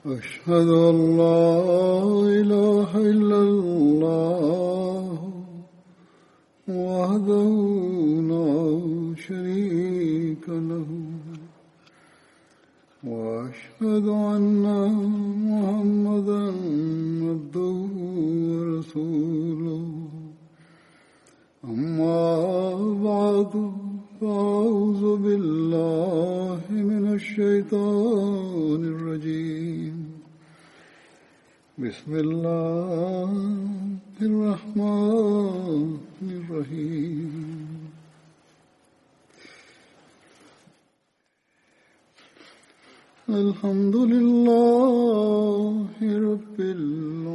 أشهد أن لا إله إلا الله وحده لا شريك له وأشهد أن محمدا عبده ورسوله أما بعد فأعوذ بالله من الشيطان الرجيم بسم الله الرحمن الرحيم الحمد لله رب العالمين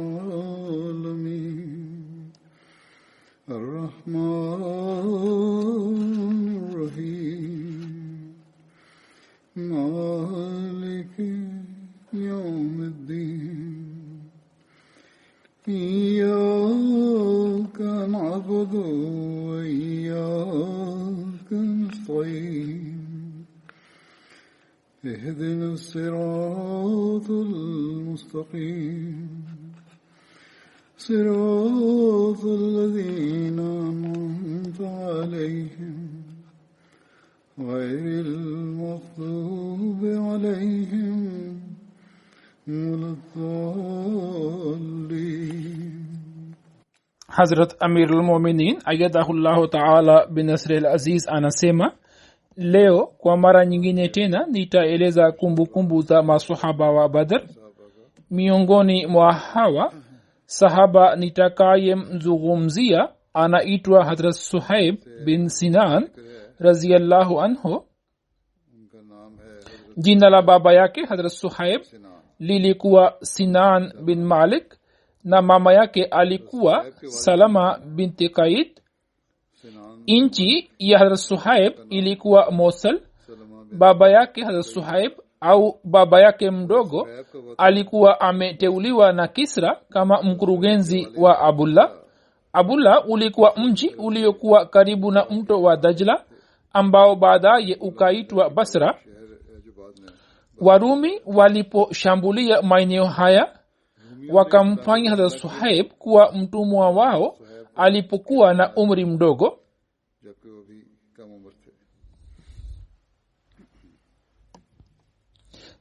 الرحمن الرحيم مالك يوم الدين إياك نعبد وإياك نستعين اهدنا الصراط المستقيم صراط الذين أنعمت عليهم غير المغضوب عليهم ولا الضالين. Hazrat Amirul Mu'minin ayyadahullahu ta'ala bin Nasril Aziz anasema, leo kwa mara nyingine tena nitaeleza kumbukumbu za maswahaba wa Badr. Miongoni mwa hawa sahaba nitakayemzungumzia anaitwa Hazrat Suhaib bin Sinan radhiyallahu anhu. Jina la baba yake Hazrat Suhaib lilikuwa Sinan bin Malik na mama yake alikuwa Salama binti Qaid. Inchi ya Hazrat Suhaib ilikuwa Mosul. Baba yake Hazrat Suhaib au baba yake mdogo alikuwa ameteuliwa na Kisra kama mkurugenzi wa Abullah ulikuwa mji uliokuwa karibu na mto wa Dajla ambao baadaye ukaitwa Basra. Warumi waliposhambulia maeneo haya wakamfanya Hazrat Suhaib kuwa mtumwa wao alipokuwa na umri mdogo.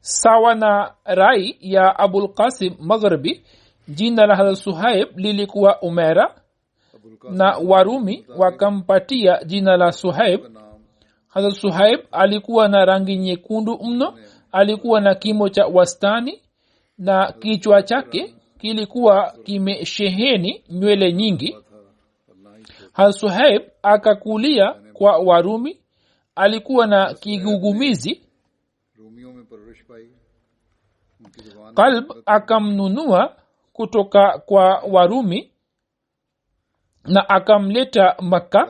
Sawa na rai ya Abul Qasim Maghribi, jina la Hazrat Suhaib lilikuwa Umaira na Warumi wakampatia jina la Suhaib. Hazrat Suhaib alikuwa na rangi nyekundu mno, alikuwa na kimo cha wastani na kichwa chake kilikuwa kimesheheni nywele nyingi. Hazrat Suhaib akakulia kwa Warumi, alikuwa na kigugumizi. Qalb akamnunua kutoka kwa Warumi na akamleta Makka.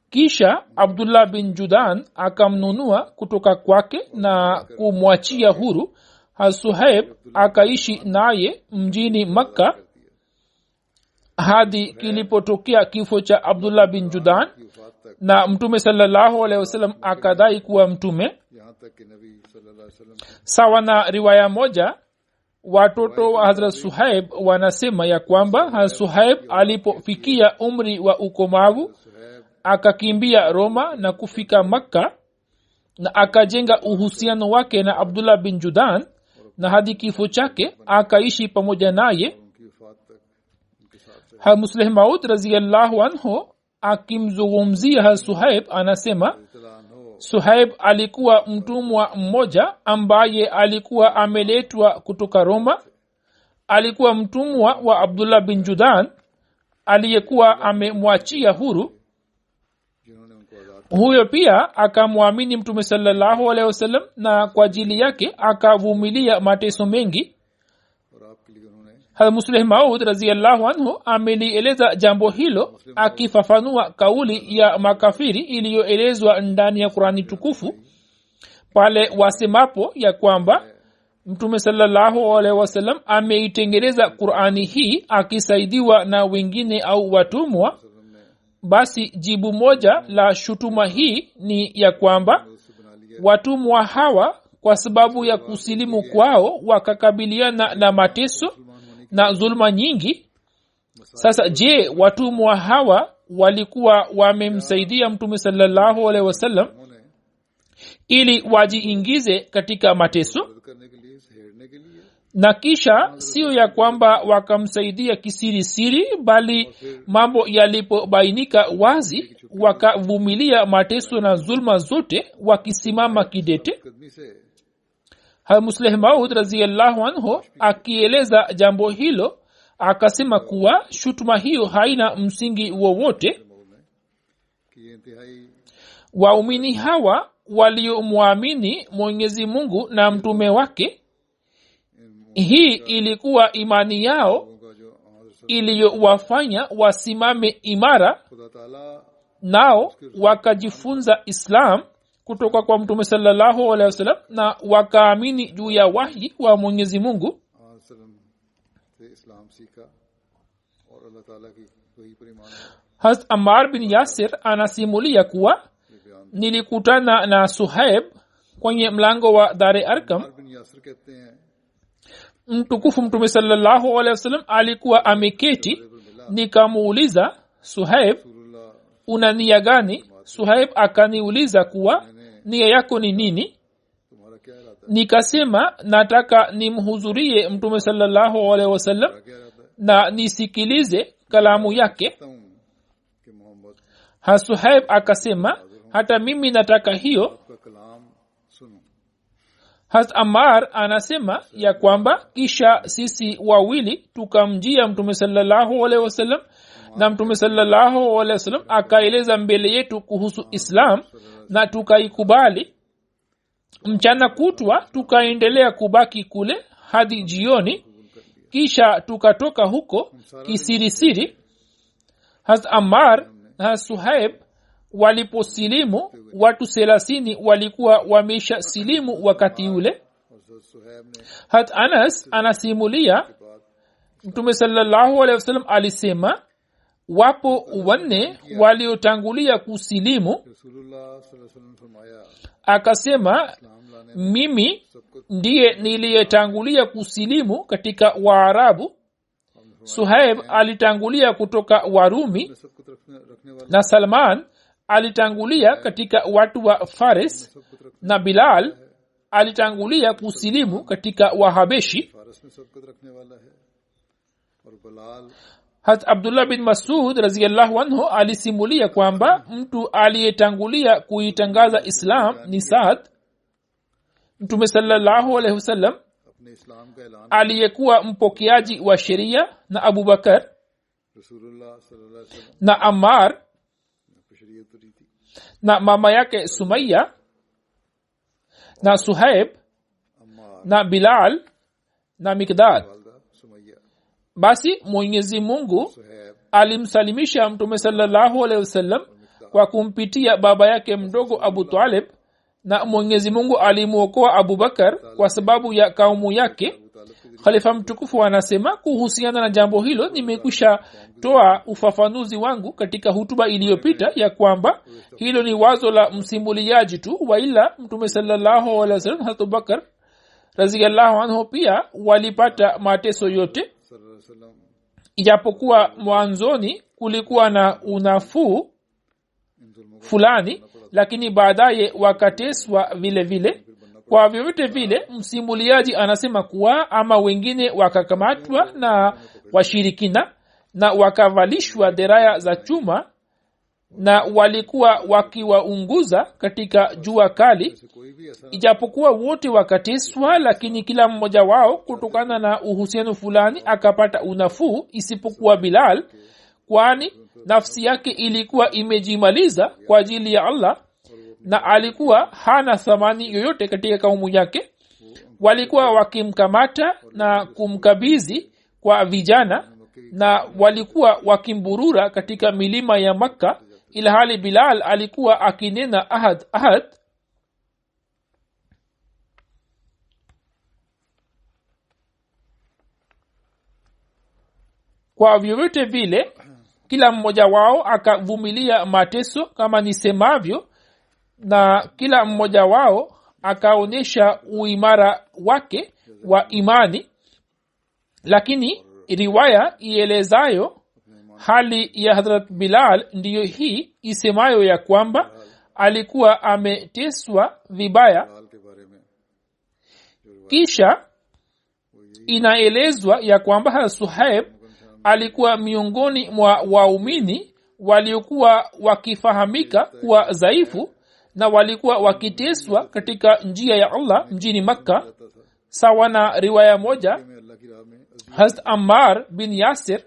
Kisha Abdullah bin Judan akamnunua kutoka kwake na kumwachia huru. Suhaib akaishi naye mjini Makka hadi kilipotokea kifo cha Abdullah bin Judan na Mtume sallallahu alaihi wasallam akadai kuwa mtume. Sawa na riwaya moja, watoto wa Hazrat Suhaib wanasema ya kwamba Hazrat Suhaib alipofikia umri wa ukomavu akakimbia Roma na kufika Makka na akajenga uhusiano wake na Abdullah bin Judan na hadi kifo chake akaishi pamoja naye. Musleh Maud radhiyallahu anhu akimzungumzia Suhaib anasema, Suhaib alikuwa mtumwa mmoja ambaye alikuwa ameletwa kutoka Roma. Alikuwa mtumwa wa Abdullah bin Judan aliyekuwa amemwachia huru. Huyo pia akamwamini Mtume sallallahu alaihi wasallam na kwa ajili yake akavumilia mateso mengi. Musleh Maud radhiyallahu anhu amelieleza jambo hilo akifafanua kauli ya makafiri iliyoelezwa ndani ya Qur'ani tukufu pale wasemapo ya kwamba Mtume sallallahu alaihi wasallam ameitengeneza Qur'ani hii akisaidiwa na wengine au watumwa. Basi jibu moja la shutuma hii ni ya kwamba watumwa hawa kwa sababu ya kusilimu kwao wakakabiliana na mateso na zulma nyingi. Sasa je, watumwa hawa walikuwa wamemsaidia mtume sallallahu alaihi wasallam ili wajiingize katika mateso? Na kisha sio ya kwamba wakamsaidia kisiri siri, bali mambo yalipobainika wazi wakavumilia mateso na zulma zote wakisimama kidete. Musleh Maud radhiyallahu anhu akieleza jambo hilo akasema kuwa shutuma hiyo haina msingi wowote. Waumini hawa waliomwamini Mwenyezi Mungu na mtume wake, hii ilikuwa imani yao iliyowafanya wasimame imara, nao wakajifunza Islam kutoka kwa mtume sallallahu alaihi wasallam na wakaamini juu ya wahi wa Mwenyezi Mungu. Hazrat Ammar bin Yasir anasimulia kuwa nilikutana na Suhaib kwenye mlango wa Dar Arkam. Mtukufu mtume sallallahu alaihi wasallam alikuwa ameketi. Nikamuuliza, Suhaib, una nia gani? Suhaib akaniuliza kuwa nia yako ni nini? Nikasema nataka nimhudhurie mtume sallallahu alaihi wasallam na nisikilize kalamu yake. Suhaib akasema hata mimi nataka hiyo. Hazrat Ammar anasema ya kwamba kisha sisi wawili tukamjia mtume sallallahu alaihi wasallam na mtume sallallahu alaihi wasallam akaeleza mbele yetu kuhusu Islam na tukaikubali. Mchana kutwa tukaendelea kubaki kule hadi jioni, kisha tukatoka huko kisirisiri. Hazrat Ammar na Suhaib waliposilimu, watu 30 walikuwa wamesha silimu wakati ule. Hat Anas anasimulia mtume sallallahu alaihi wasallam alisema wapo wanne waliotangulia kusilimu. Akasema mimi ndiye niliyetangulia kusilimu katika Waarabu. Suhaib alitangulia kutoka Warumi na Salman alitangulia katika watu wa Faris na Bilal alitangulia kusilimu katika Wahabeshi. Hazrat Abdullah bin Mas'ud radhiyallahu anhu alisimulia kwamba mtu aliyetangulia kuitangaza Islam ni Saad. Mtume sallallahu alaihi wasallam aliyekuwa mpokeaji wa sheria na Abu Bakar na Ammar na mama yake Sumayya na Suhaib na Bilal na Mikdad. Basi Mwenyezi Mungu alimsalimisha mtume sallallahu alaihi wasallam kwa kumpitia baba yake mdogo Abu Talib, na Mwenyezi Mungu alimuokoa Abu Bakar kwa sababu ya kaumu yake. Khalifa mtukufu anasema kuhusiana na jambo hilo nimekwisha toa ufafanuzi wangu katika hutuba iliyopita ya kwamba hilo ni wazo la msimuliaji tu, waila mtume sallallahu alaihi wasallam Hazrat Abu Bakar radhiyallahu anhu pia walipata mateso yote, ijapokuwa mwanzoni kulikuwa na unafuu fulani, lakini baadaye wakateswa vile vile. Kwa vyovyote vile msimuliaji anasema kuwa ama wengine wakakamatwa na washirikina na wakavalishwa deraya za chuma na walikuwa wakiwaunguza katika jua kali. Ijapokuwa wote wakateswa, lakini kila mmoja wao kutokana na uhusiano fulani akapata unafuu, isipokuwa Bilal, kwani nafsi yake ilikuwa imejimaliza kwa ajili ya Allah na alikuwa hana thamani yoyote katika kaumu yake. Walikuwa wakimkamata na kumkabidhi kwa vijana na walikuwa wakimburura katika milima ya Makka, ilhali Bilal alikuwa akinena ahad ahad. Kwa vyovyote vile kila mmoja wao akavumilia mateso kama nisemavyo, na kila mmoja wao akaonyesha uimara wake wa imani. Lakini riwaya ielezayo hali ya Hazrat Bilal ndiyo hii isemayo ya kwamba alikuwa ameteswa vibaya. Kisha inaelezwa ya kwamba Hazrat Suhaib alikuwa miongoni mwa waumini waliokuwa wakifahamika kuwa dhaifu na walikuwa wakiteswa katika njia ya Allah mjini Makka. Sawa na riwaya moja, Hazrat Ammar bin Yasir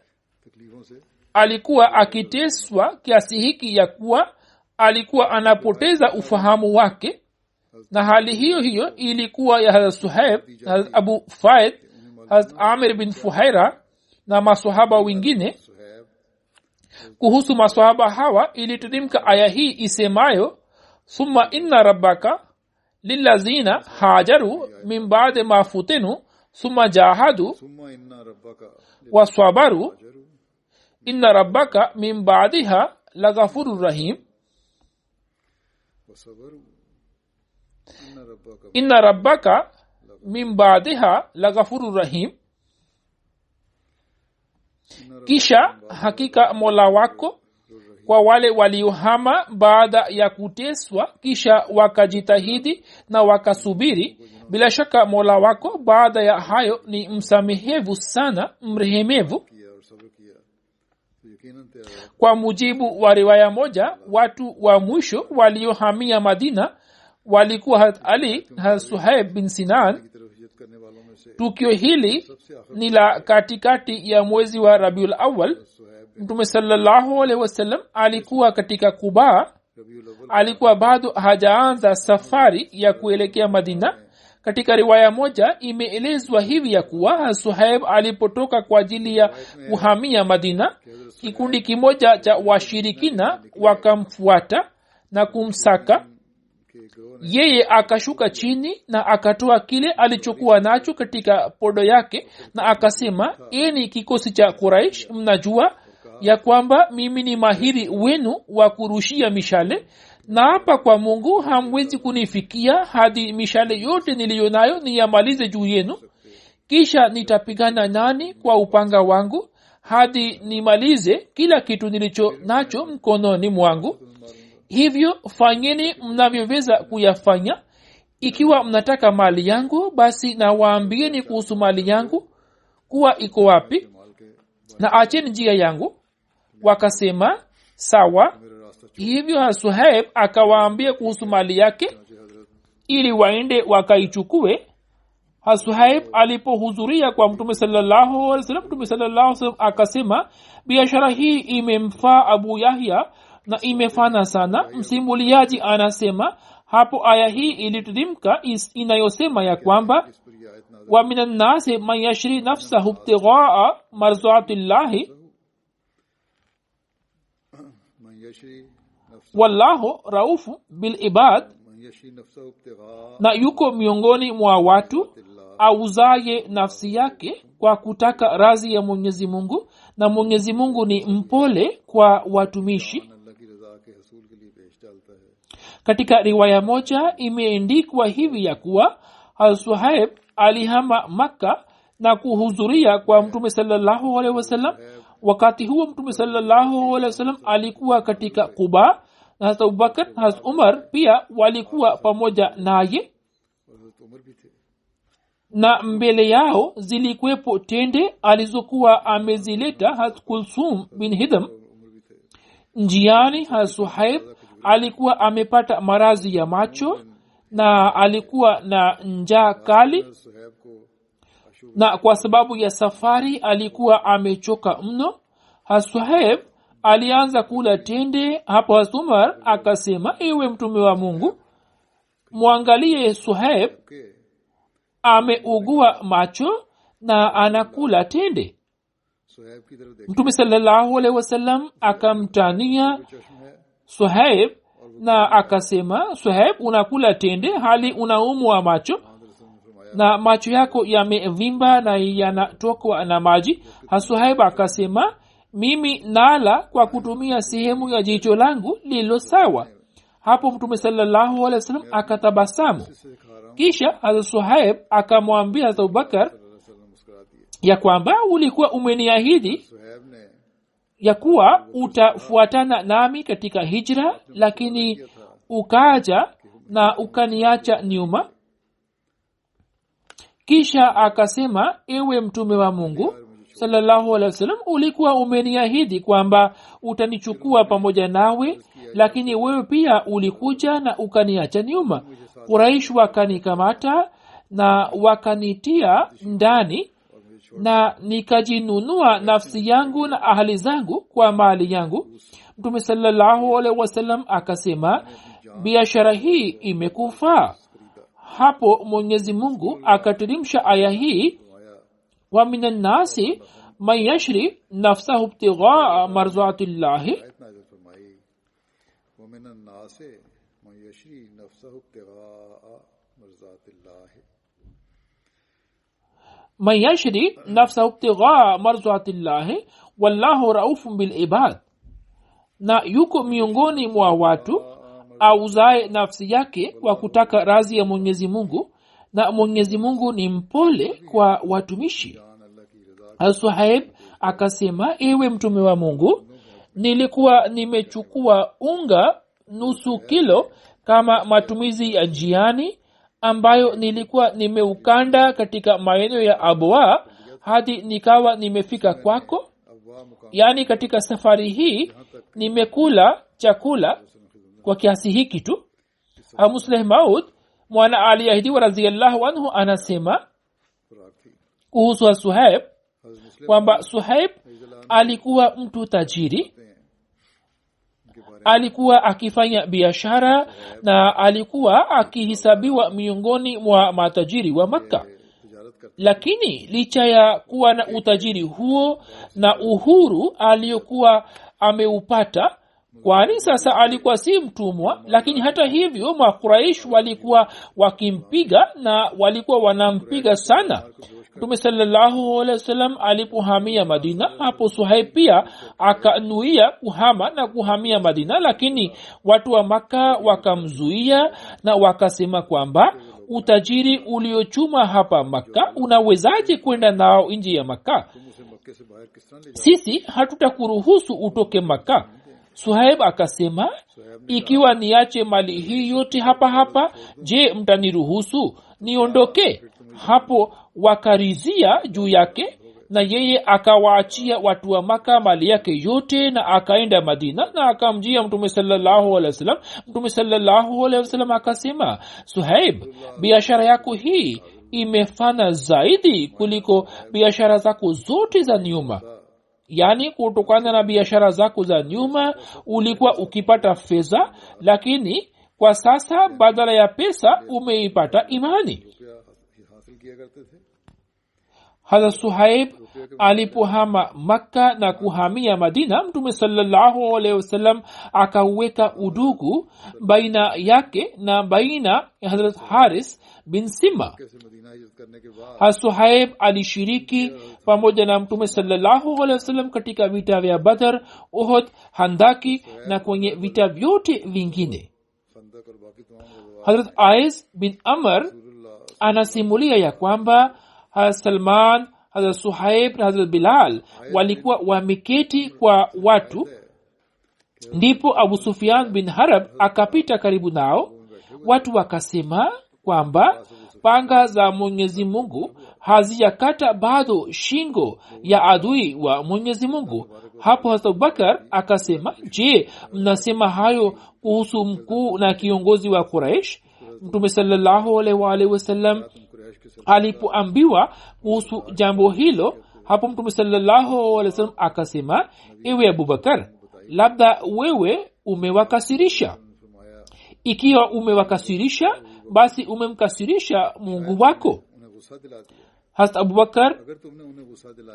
alikuwa akiteswa kiasi hiki ya kuwa alikuwa anapoteza ufahamu wake, na hali hiyo hiyo ilikuwa ya Hazrat Suhaib, Hazrat Abu Faid, Hazrat Amir bin Fuhaira na maswahaba wengine. Kuhusu maswahaba hawa iliteremka aya hii isemayo, thumma inna rabbaka lillazina hajaru min ba'di ma futinu thumma jahadu wa sabaru inna rabbaka min ba'diha laghafurur rahim. Inna rabbaka min ba'diha laghafurur rahim. Kisha hakika Mola wako kwa wale waliohama baada ya kuteswa kisha wakajitahidi na wakasubiri, bila shaka Mola wako baada ya hayo ni msamehevu sana, mrehemevu. Kwa mujibu wa riwaya moja, watu wa mwisho waliohamia Madina walikuwa Hazrat Ali, Hazrat Suhaib bin Sinan. Tukio hili ni la katikati ya mwezi wa Rabiul Awwal. Mtume sallallahu alaihi wasallam alikuwa katika Kuba, alikuwa bado hajaanza safari ya kuelekea Madina. Katika riwaya moja imeelezwa hivi ya kuwa Suhaib alipotoka kwa ajili ya kuhamia Madina, kikundi kimoja cha washirikina wakamfuata na kumsaka. Yeye akashuka chini na akatoa kile alichokuwa nacho katika podo yake na akasema, eni kikosi cha Quraish, mnajua ya kwamba mimi ni mahiri wenu wa kurushia mishale, na hapa kwa Mungu hamwezi kunifikia hadi mishale yote niliyonayo niyamalize juu yenu, kisha nitapigana nani kwa upanga wangu hadi nimalize kila kitu nilicho nacho mkononi mwangu. Hivyo fanyeni mnavyoweza kuyafanya. Ikiwa mnataka mali yangu, basi na waambieni kuhusu mali yangu kuwa iko wapi, na acheni njia yangu. Wakasema sawa. Hivyo Suhaib akawaambia kuhusu mali yake ili waende wakaichukue. Suhaib alipohudhuria kwa Mtume sallallahu alaihi wasallam, Mtume sallallahu alaihi wasallam akasema, biashara hii imemfaa Abu Yahya na imefana sana. Msimuliaji anasema hapo aya hii iliteremka inayosema ya kwamba wa minan nasi man yashri nafsahu ibtighaa marzatillahi wallahu raufu bil ibad. Na yuko miongoni mwa watu auzaye nafsi yake kwa kutaka radhi ya Mwenyezi Mungu, na Mwenyezi Mungu ni mpole kwa watumishi. Katika riwaya moja imeandikwa hivi ya kuwa Suhaib alihama Makka na kuhudhuria kwa Mtume sallallahu alaihi wasallam. Wakati huo Mtume sallallahu alaihi wasallam alikuwa katika Quba, na Hazrat Abubakar, Hazrat Umar pia walikuwa pamoja naye, na mbele yao zilikuwepo tende alizokuwa amezileta Hazrat Kulsum bin Hidam. Njiani Hazrat Suhaib alikuwa amepata maradhi ya macho na alikuwa na njaa kali, na kwa sababu ya safari alikuwa amechoka mno. Suhaib alianza kula tende. Hapo Hazrat Umar akasema, ewe Mtume wa Mungu, muangalie Suhaib ameugua macho na anakula tende. Mtume sallallahu alaihi wasallam akamtania Suhaib na akasema, Suhaib, unakula tende hali unaumwa macho na macho yako yamevimba na yanatokwa na maji. Suhaib akasema, mimi nala kwa kutumia sehemu ya jicho langu lilo sawa. hapo mtume sallallahu alaihi wasallam akatabasamu. Kisha Hazrat Suhaib akamwambia Hazrat Abubakar ya kwamba ulikuwa umeniahidi ya kuwa utafuatana nami katika hijra, lakini ukaja na ukaniacha nyuma. Kisha akasema, ewe mtume wa Mungu sallallahu alaihi wasallam, ulikuwa umeniahidi kwamba utanichukua pamoja nawe, lakini wewe pia ulikuja na ukaniacha nyuma. Quraish wakanikamata na wakanitia ndani na nikajinunua nafsi yangu na ahali zangu kwa mali yangu. Mtume sallallahu alaihi wasallam akasema, biashara hii imekufa. Hapo Mwenyezi Mungu akateremsha aya hii, wa minan nasi man yashri nafsahu ibtighaa marzatillahi, man yashri nafsahu ibtighaa marzatillahi wallahu raufun bil ibad. Na yuko miongoni mwa watu auzae nafsi yake kwa kutaka radhi ya Mwenyezi Mungu, na Mwenyezi Mungu ni mpole kwa watumishi. Suhaib akasema, ewe mtume wa Mungu, nilikuwa nimechukua unga nusu kilo kama matumizi ya njiani, ambayo nilikuwa nimeukanda katika maeneo ya Abwa hadi nikawa nimefika kwako. Yani katika safari hii nimekula chakula kwa kiasi hiki tu. Musleh Maud mwana Ali Ahdiwa radhiyallahu anhu anasema kuhusu Suhaib kwamba Suhaib alikuwa mtu tajiri, alikuwa akifanya biashara na alikuwa akihisabiwa miongoni mwa matajiri wa Makka. Lakini licha ya kuwa na utajiri huo na uhuru aliyokuwa ameupata, kwani sasa alikuwa si mtumwa, lakini hata hivyo Makuraish walikuwa wakimpiga na walikuwa wanampiga sana. Mtume sallallahu alaihi wasallam alipohamia Madina, hapo Suhaib pia akanuia kuhama na kuhamia Madina, lakini watu wa Makka wakamzuia na wakasema kwamba utajiri uliochuma hapa Makka unawezaje kwenda nao nje ya Makka? Sisi hatutakuruhusu utoke Makka. Suhaib akasema, ikiwa niache mali hii yote hapa, je, mtaniruhusu niondoke? Hapo wakarizia juu yake na yeye akawaachia watu wa Makka mali yake yote na akaenda Madina na akamjia Mtume sallallahu alaihi wasallam. Mtume sallallahu alaihi wasallam akasema, Suhaib, biashara yako hii imefana zaidi kuliko biashara zako zote za nyuma. Yani kutokana na biashara zako za nyuma ulikuwa ukipata fedha, lakini kwa sasa badala ya pesa umeipata imani. Hazrat Suhaib alipohama Makka na kuhamia Madina, Mtume sallallahu alaihi wasallam akaweka udugu baina yake na baina ya Hazrat Haris bin Sima. Hazrat Suhaib alishiriki pamoja na Mtume sallallahu alaihi wasallam katika vita vya Badr, Uhud, Handaki na kwenye vita vyote vingine. Hazrat Ais bin Amr anasimulia ya kwamba Hazrat Salman, Hazrat Suhaib na Hazrat Bilal walikuwa wameketi kwa watu, ndipo Abu Sufyan bin Harb akapita karibu nao. Watu wakasema kwamba panga za Mwenyezi Mungu hazijakata bado shingo ya adui wa Mwenyezi Mungu. Hapo Hazrat Abubakar akasema, je, mnasema hayo kuhusu mkuu na kiongozi wa Quraish? Mtume sallallahu alaihi wasallam alipoambiwa kuhusu jambo hilo, hapo Mtume sallallahu alaihi wasallam akasema, ewe Abubakar, labda wewe umewakasirisha. Ikiwa umewakasirisha, basi umemkasirisha Mungu wako. Hazrat Abubakar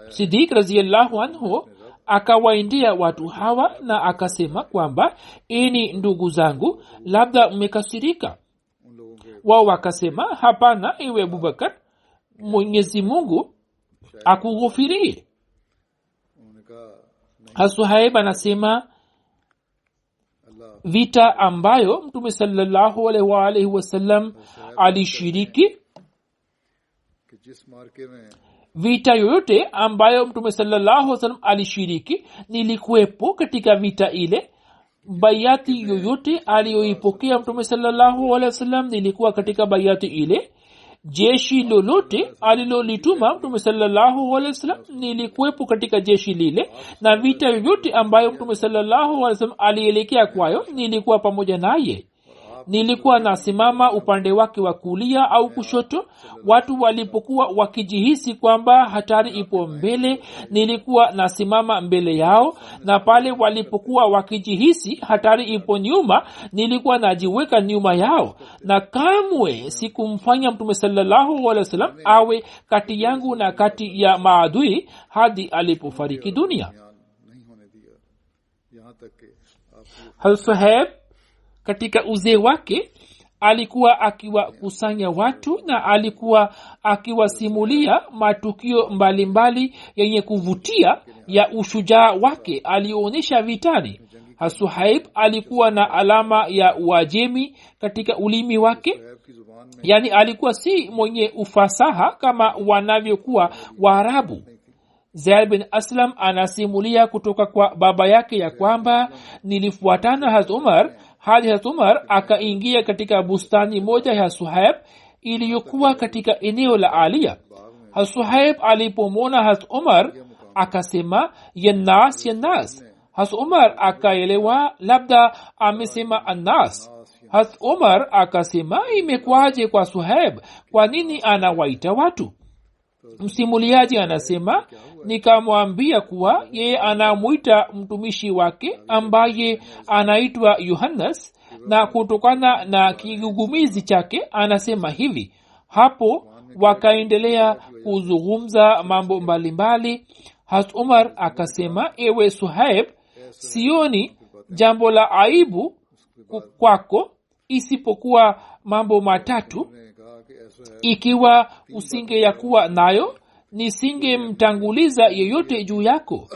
Siddiq radhiyallahu anhu akawaendea watu hawa na akasema kwamba, eni ndugu zangu, labda mmekasirika. Wao wakasema, hapana ewe Abubakar, Mwenyezi Mungu akughufirie. Suhaib anasema, vita ambayo mtume sallallahu alaihi wasallam alishiriki, vita yoyote ambayo mtume sallallahu alaihi wasallam alishiriki nilikuwepo katika vita ile. Bayati yoyote aliyoipokea mtume sallallahu alaihi wasallam nilikuwa katika bayati ile. Jeshi lolote alilolituma mtume sallallahu alaihi wasallam nilikuwepo katika jeshi lile, na vita yoyote ambayo mtume sallallahu alaihi wasallam alielekea kwayo nilikuwa pamoja naye. Nilikuwa nasimama upande wake wa kulia au kushoto. Watu walipokuwa wakijihisi kwamba hatari ipo mbele, nilikuwa nasimama mbele yao, na pale walipokuwa wakijihisi hatari ipo nyuma, nilikuwa najiweka nyuma yao, na kamwe sikumfanya mtume sallallahu alaihi wasallam awe kati yangu na kati ya maadui hadi alipofariki dunia. Suhaib katika uzee wake alikuwa akiwakusanya watu na alikuwa akiwasimulia matukio mbalimbali yenye kuvutia ya ushujaa wake aliyoonyesha vitani. Suhaib alikuwa na alama ya Uajemi katika ulimi wake, yani alikuwa si mwenye ufasaha kama wanavyokuwa Waarabu. Zaid bin Aslam anasimulia kutoka kwa baba yake ya kwamba nilifuatana Hazrat Umar hadi Hazrat Umar akaingia katika bustani moja ya Suhaib iliyokuwa katika eneo la Alia. Hazrat Suhaib alipomwona Hazrat Umar akasema, ya nas, ya nas. Hazrat Umar akaelewa labda amesema annas. Hazrat Umar akasema, imekwaje kwa Suhaib, kwa nini anawaita watu? Msimuliaji anasema, nikamwambia kuwa yeye anamuita mtumishi wake ambaye anaitwa Yohannes, na kutokana na kigugumizi chake anasema hivi. Hapo wakaendelea kuzungumza mambo mbalimbali. Hazrat Umar akasema, ewe Suhaib, sioni jambo la aibu kwako isipokuwa mambo matatu. Ikiwa usingeyakuwa nayo, nisingemtanguliza yeyote juu yako.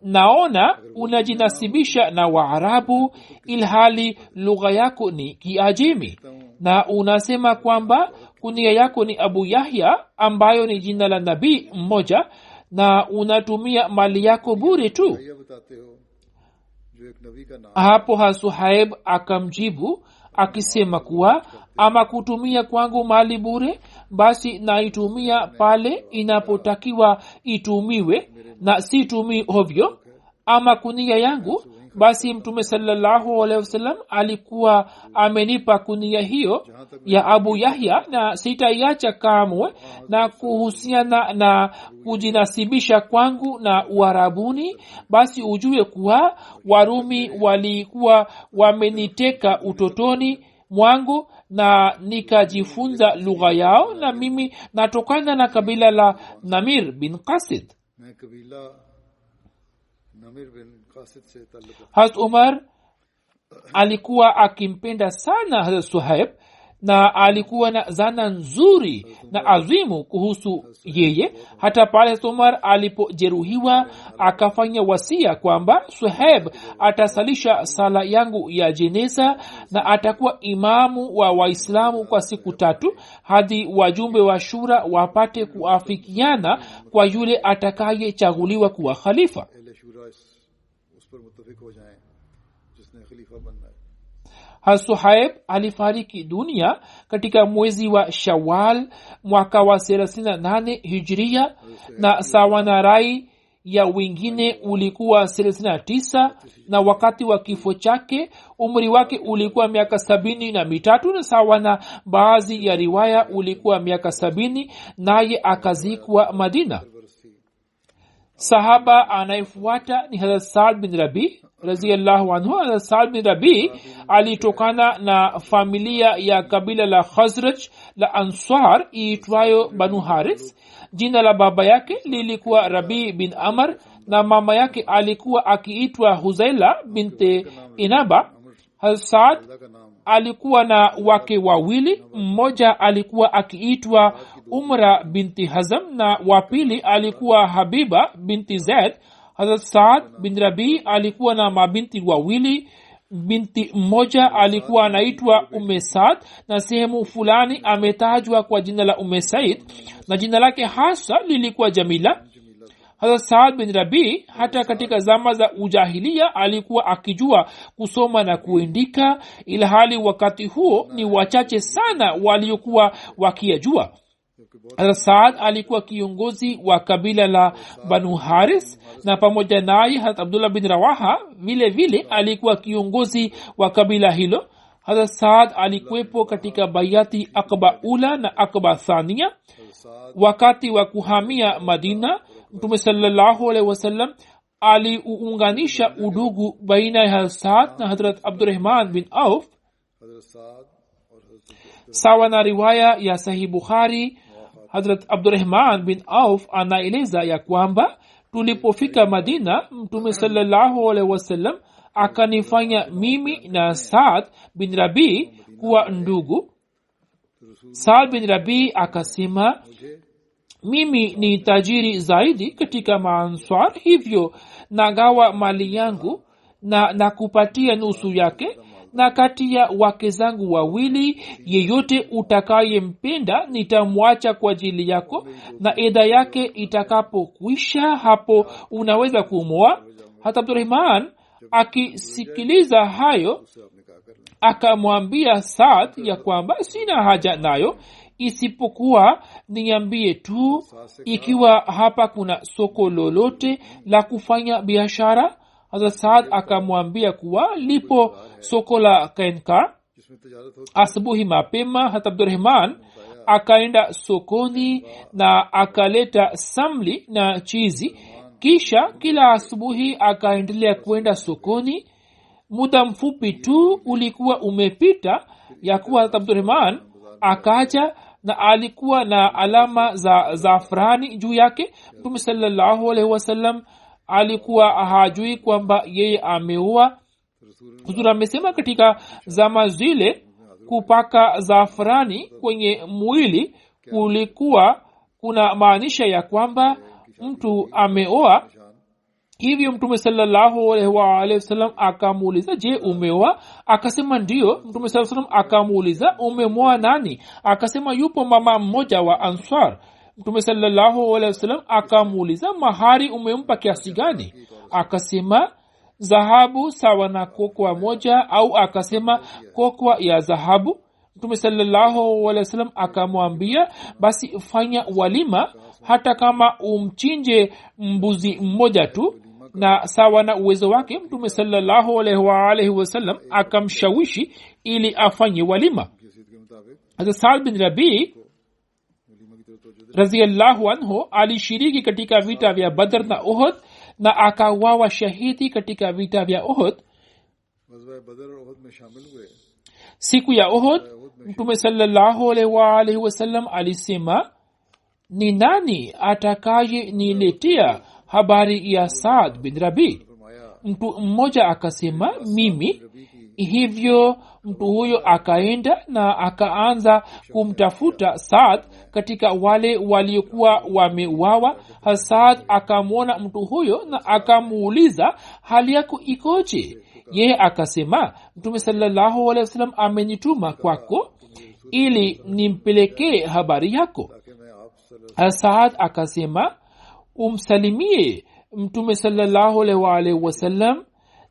Naona unajinasibisha na Waarabu ilhali lugha yako ni Kiajemi, na unasema kwamba kunia yako ni Abu Yahya ambayo ni jina la nabii mmoja, na unatumia mali yako bure tu. Hapo Suhaib akamjibu akisema kuwa, ama kutumia kwangu mali bure, basi naitumia pale inapotakiwa itumiwe na situmii hovyo. Ama kunia yangu, basi mtume sallallahu alaihi wasallam alikuwa amenipa kunia hiyo ya Abu Yahya na sitaiacha kamwe. Na kuhusiana na kujinasibisha kwangu na Uarabuni, basi ujue kuwa Warumi walikuwa wameniteka utotoni mwangu na nikajifunza lugha yao, na mimi natokana na kabila la Namir bin Qasid. Hazrat Umar alikuwa akimpenda sana Hazrat Suhaib na alikuwa na zana nzuri na azimu kuhusu yeye. Hata pale Umar alipojeruhiwa akafanya wasia kwamba Suhaib atasalisha sala yangu ya jeneza na atakuwa imamu wa Waislamu kwa siku 3 hadi wajumbe wa shura wapate kuafikiana kwa yule atakayechaguliwa kuwa khalifa. Suhaib alifariki dunia katika mwezi wa Shawwal mwaka wa 38 Hijria, na sawa na rai ya wengine ulikuwa 39, na wakati wa kifo chake umri wake ulikuwa miaka 73, na sawa na baadhi ya riwaya ulikuwa miaka 70, naye akazikwa Madina. Sahaba anayefuata ni Hazrat Saad bin Rabi radhiyallahu anhu. Hazrat Saad bin Rabi alitokana na familia ya kabila la Khazraj la Ansar iitwayo Banu Haris. Jina la baba yake lilikuwa Rabi bin Amr na mama yake alikuwa akiitwa Huzaila binti Inaba. Hazrat Saad alikuwa na wake wawili, mmoja alikuwa akiitwa Umra binti Hazm na wa pili alikuwa Habiba binti Zaid. Hazrat Saad bin Rabi alikuwa na mabinti wawili, binti mmoja alikuwa anaitwa Umme Saad na sehemu fulani ametajwa kwa jina la Umme Said na jina lake hasa lilikuwa Jamila. Hazrat Saad bin Rabi hata katika zama za ujahilia alikuwa akijua kusoma na kuandika, ilhali wakati huo ni wachache sana waliokuwa wakiyajua. Hazrat Saad alikuwa kiongozi wa kabila la Banu Haris na pamoja naye Hazrat Abdullah bin Rawaha vile vile alikuwa kiongozi wa kabila hilo. Hazrat Saad alikuwepo katika bayati Aqaba Ula na Aqaba Thania. Wakati wa kuhamia Madina, Mtume sallallahu alaihi wasallam aliunganisha udugu baina ya Hazrat Saad na Hazrat Abdurrahman bin Auf. Sawa na riwaya ya Sahih Bukhari, Hazrat Abdurrahman bin Auf anaeleza ya kwamba tulipofika Madina, Mtume sallallahu alaihi wasallam akanifanya mimi na Saad bin Rabi kuwa ndugu. Saad bin Rabi akasema, mimi ni tajiri zaidi katika Maanswar, hivyo nagawa mali yangu na kupatia nusu yake, na kati ya wake zangu wawili yeyote utakayempenda nitamwacha kwa ajili yako, na eda yake itakapokwisha hapo unaweza kumwoa. Hata Abdurrahman akisikiliza hayo akamwambia Saad ya kwamba sina haja nayo, isipokuwa niambie tu ikiwa hapa kuna soko lolote la kufanya biashara. Hazrat Saad akamwambia kuwa lipo soko la Kainka. Asubuhi mapema Hazrat Abdurrahman akaenda sokoni na akaleta samli na chizi, kisha kila asubuhi akaendelea kwenda sokoni. Muda mfupi tu ulikuwa umepita ya kuwa Hazrat Abdurrahman akaja na alikuwa na alama za zafrani juu yake. Mtume sallallahu alaihi wasallam alikuwa hajui kwamba yeye ameoa. Huzur amesema katika zama zile kupaka zafrani kwenye mwili kulikuwa kuna maanisha ya kwamba mtu ameoa. Hivyo Mtume sallallahu alaihi wasallam akamuuliza, je, umeoa? Akasema ndio. Mtume sallallahu alaihi wasallam akamuuliza, umemwoa nani? Akasema yupo mama mmoja wa Ansar. Mtume sallallahu alaihi wasallam akamuuliza, mahari umempa kiasi gani? Akasema dhahabu sawa na kokwa moja, au akasema kokwa ya dhahabu. Mtume sallallahu alaihi wasallam akamwambia, basi fanya walima hata kama umchinje mbuzi mmoja tu, na sawa na uwezo wake Mtume sallallahu alaihi wasallam akamshawishi ili afanye walima. Hazrat Saad bin Rabi radhiyallahu anhu alishiriki katika vita vya Badr na Uhud na akauawa shahidi katika vita vya Uhud. Siku ya Uhud Mtume sallallahu alaihi wasallam alisema, ni nani atakaye niletea habari ya Saad bin Rabi? Mtu mmoja akasema, mimi. Hivyo mtu huyo akaenda na akaanza kumtafuta Saad katika wale waliokuwa wameuawa. Saad akamwona mtu huyo na akamuuliza, hali yako ikoje? Yeye akasema, Mtume sallallahu alaihi wasallam amenituma kwako ili nimpelekee habari yako. Saad akasema, umsalimie Mtume sallallahu alaihi wasallam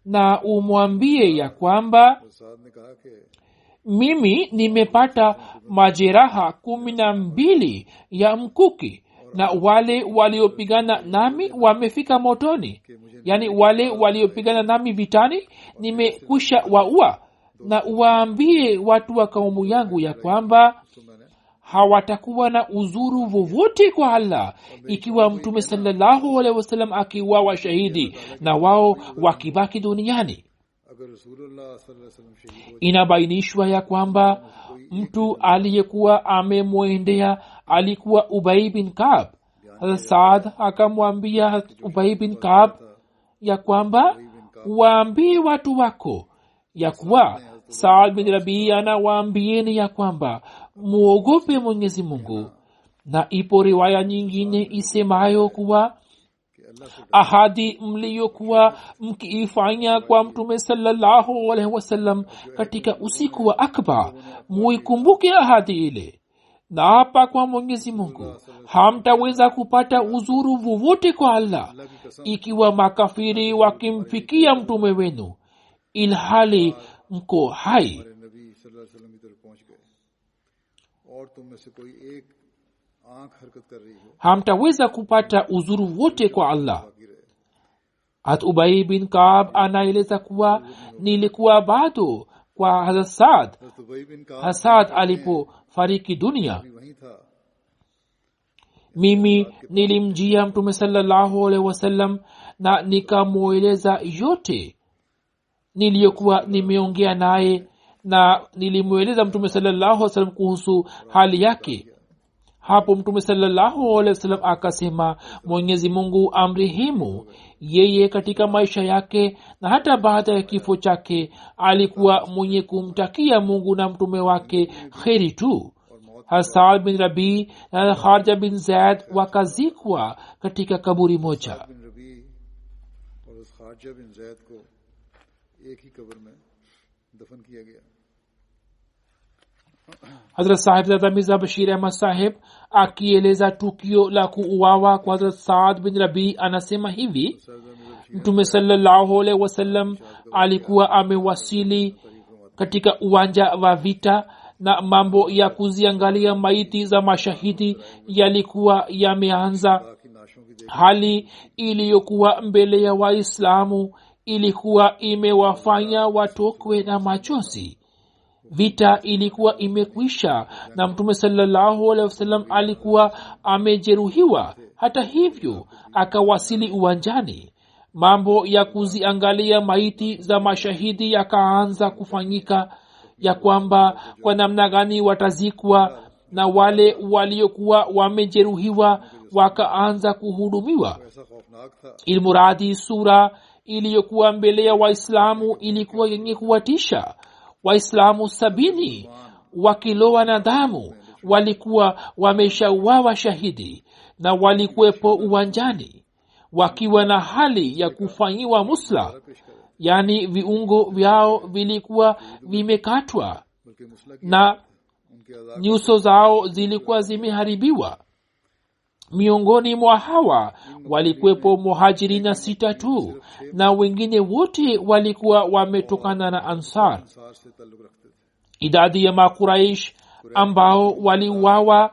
na umwambie ya kwamba mimi nimepata majeraha 12 ya mkuki na wale waliopigana nami wamefika motoni. Yani wale waliopigana nami vitani nimekwisha waua, na uwaambie watu wa kaumu yangu ya kwamba hawatakuwa na uzuru vovote kwa Allah ikiwa Mtume sallallahu alaihi wasallam akiuawa shahidi na wao wakibaki duniani. Inabainishwa ya kwamba mtu aliyekuwa amemwendea alikuwa Ubay bin Ka'b. Saad akamwambia Ubay bin Ka'b ya kwamba waambie watu wako ya kuwa Saad bin Rabi anawaambieni ya kwamba muogope Mwenyezi Mungu. Na ipo riwaya nyingine isemayo kuwa ahadi mliyokuwa mkiifanya kwa mtume sallallahu alaihi wasallam katika usiku wa akba, muikumbuke ahadi ile. Na hapa kwa Mwenyezi Mungu hamtaweza kupata uzuru wowote kwa Allah ikiwa makafiri wakimfikia mtume wenu ilhali mko hai. Hamtaweza kupata uzuru wote kwa Allah. Hat Ubay bin Kaab anaeleza kuwa nilikuwa bado kwa Hazrat Saad alipofariki dunia. Mimi nilimjia mtume sallallahu alaihi wasallam na nikamweleza yote niliyokuwa nimeongea naye, na nilimweleza mtume sallallahu alaihi wasallam kuhusu hali yake. Hapo mtume sallallahu alaihi wasallam akasema, Mwenyezi Mungu amrehemu yeye, katika maisha yake na hata baada ya kifo chake alikuwa mwenye kumtakia Mungu na mtume wake kheri tu. Hassan bin Rabi na Kharija bin Zaid wakazikwa katika kaburi moja. Hazrat Sahib Zada Mirza Bashir Ahmad Sahib akieleza tukio la kuuawa kwa Hazrat Saad bin Rabi anasema hivi: Mtume sallallahu alaihi wasallam alikuwa amewasili katika uwanja wa vita na mambo ya kuziangalia maiti za mashahidi yalikuwa yameanza. Hali iliyokuwa mbele ya Waislamu ilikuwa imewafanya watokwe na machozi. Vita ilikuwa imekwisha na mtume sallallahu alaihi wasallam alikuwa amejeruhiwa. Hata hivyo akawasili uwanjani. Mambo ya kuziangalia maiti za mashahidi yakaanza kufanyika, ya kwamba kwa namna gani watazikwa, na wale waliokuwa wamejeruhiwa wakaanza kuhudumiwa. Ilmuradi sura iliyokuwa mbele ya Waislamu ilikuwa yenye kuwatisha. Waislamu 70 wakilowa na damu walikuwa wameshauawa shahidi na walikuwepo uwanjani wakiwa na hali ya kufanyiwa musla, yani viungo vyao vilikuwa vimekatwa na nyuso zao zilikuwa zimeharibiwa. Miongoni mwa hawa walikuwepo muhajirina 6 tu, na wengine wote walikuwa wametokana na Ansar. Idadi ya Makuraish ambao waliuawa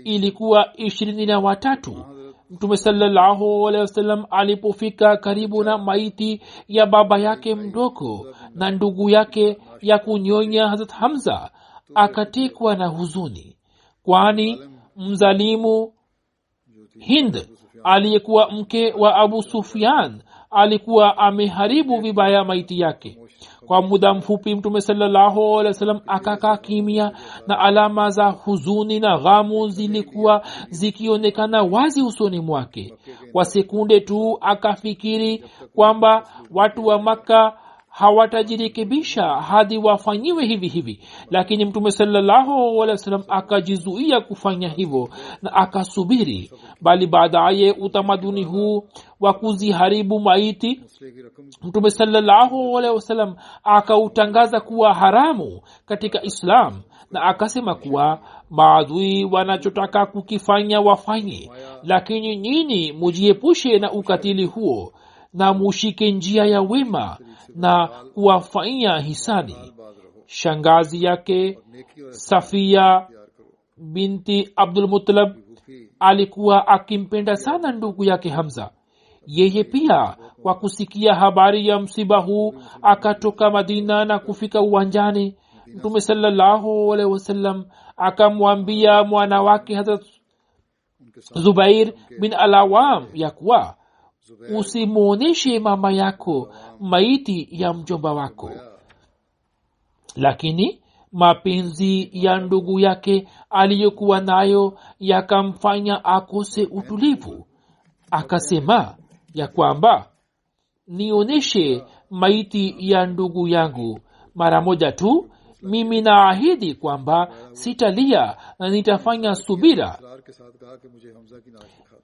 ilikuwa 23. Mtume sallallahu alaihi wasallam alipofika karibu na maiti ya baba yake mdogo na ndugu yake ya kunyonya Hazrat Hamza, akatekwa na huzuni, kwani mzalimu Hind aliyekuwa mke wa Abu Sufyan alikuwa ameharibu vibaya maiti yake. Kwa muda mfupi mtume sallallahu alaihi wasallam akakaa kimya, na alama za huzuni na ghamu zilikuwa zikionekana wazi usoni mwake. Kwa sekunde tu akafikiri kwamba watu wa Makka hawatajirekebisha hadi wafanyiwe hivi hivi, lakini mtume sallallahu alaihi wasallam akajizuia kufanya hivyo na akasubiri. Bali baadaye utamaduni huu wa kuziharibu maiti mtume sallallahu alaihi wasallam akautangaza kuwa haramu katika Islam, na akasema kuwa maadui wanachotaka kukifanya wafanye, lakini nyinyi mujiepushe na ukatili huo na mushike njia ya wema na kuwafanyia hisani. Shangazi yake Safia binti Abdul Muttalib alikuwa akimpenda sana ndugu yake Hamza. Yeye pia kwa kusikia habari ya msiba huu akatoka Madina na kufika uwanjani. Mtume sallallahu alaihi wasallam akamwambia mwana wake Hazrat Zubair bin Al-Awam ya kuwa usimuoneshe mama yako maiti ya mjomba wako. Lakini mapenzi ya ndugu yake aliyokuwa nayo yakamfanya akose utulivu. Akasema ya kwamba nioneshe maiti ya ndugu yangu mara moja tu, mimi naahidi kwamba sitalia na nitafanya subira.